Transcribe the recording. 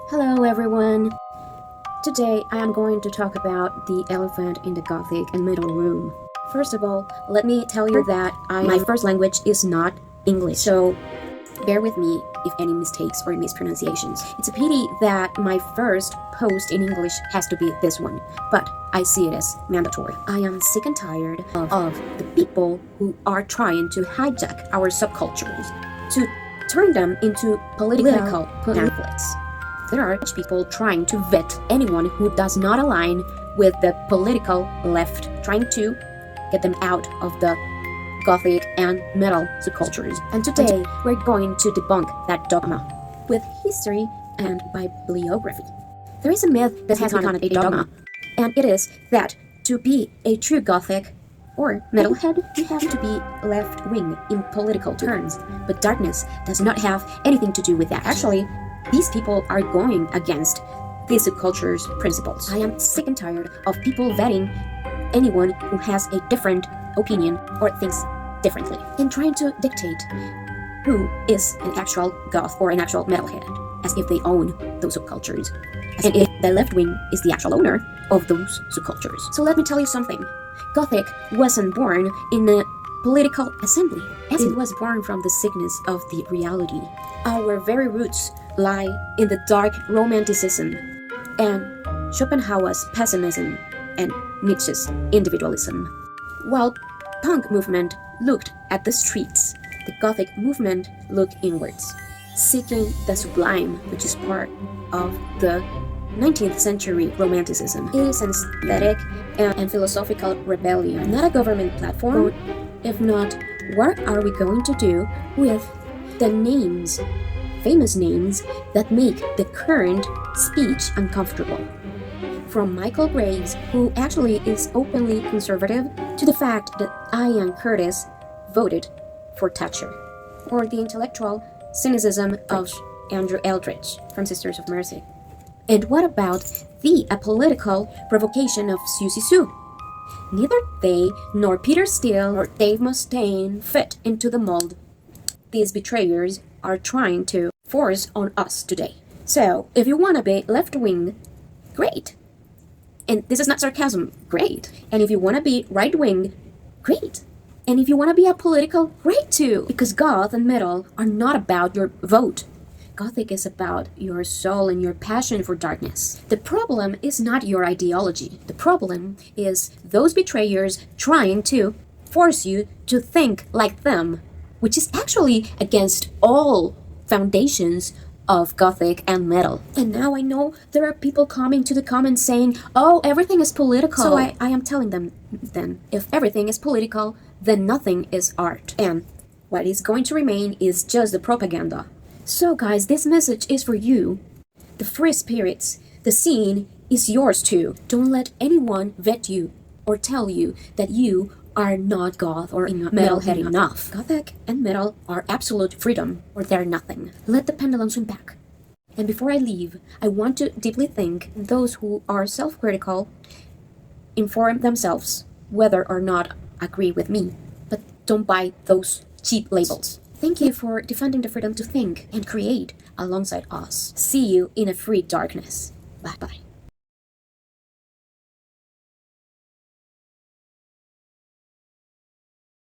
Hello everyone! Today I am going to talk about the elephant in the Gothic and middle room. First of all, let me tell you that my first language is not English, so bear with me if any mistakes or mispronunciations. It's a pity that my first post in English has to be this one, but I see it as mandatory. I am sick and tired of the people who are trying to hijack our subcultures, to turn them into political pamphlets. There are people trying to vet anyone who does not align with the political left, trying to get them out of the Gothic and metal subcultures. And today, we're going to debunk that dogma with history and bibliography. There is a myth that has become a dogma, and it is that to be a true Gothic or metalhead, you have to be left-wing in political terms, but darkness does not have anything to do with that. Actually, these people are going against these subculture's principles. I am sick and tired of people vetting anyone who has a different opinion or thinks differently and trying to dictate who is an actual goth or an actual metalhead, as if they own those subcultures, and if the left wing is the actual owner of those subcultures. So let me tell you something. Gothic wasn't born in a political assembly, as it was born from the sickness of the reality. Our very roots lie in the dark romanticism and Schopenhauer's pessimism and Nietzsche's individualism. While punk movement looked at the streets, the Gothic movement looked inwards, seeking the sublime, which is part of the 19th century romanticism. It is an aesthetic and philosophical rebellion, not a government platform. If not, what are we going to do with the names, famous names, that make the current speech uncomfortable? From Michael Graves, who actually is openly conservative, to the fact that Ian Curtis voted for Thatcher, or the intellectual cynicism of Andrew Eldridge from Sisters of Mercy. And what about the apolitical provocation of Susie Sue? Neither they, nor Peter Steele, nor Dave Mustaine fit into the mold these betrayers are trying to force on us today. So, if you want to be left-wing, great. And this is not sarcasm, great. And if you want to be right-wing, great. And if you want to be apolitical, great too. Because goth and metal are not about your vote. Gothic is about your soul and your passion for darkness. The problem is not your ideology. The problem is those betrayers trying to force you to think like them, which is actually against all foundations of Gothic and metal. And now I know there are people coming to the comments saying, oh, everything is political. So I am telling them then, if everything is political, then nothing is art. And what is going to remain is just the propaganda. So guys, this message is for you. The free spirits, the scene is yours too. Don't let anyone vet you or tell you that you are not goth or metalhead enough. Gothic and metal are absolute freedom, or they're nothing. Let the pendulum swing back. And before I leave, I want to deeply thank those who are self-critical, inform themselves whether or not agree with me, but don't buy those cheap labels. Thank you for defending the freedom to think and create alongside us. See you in a free darkness. Bye-bye.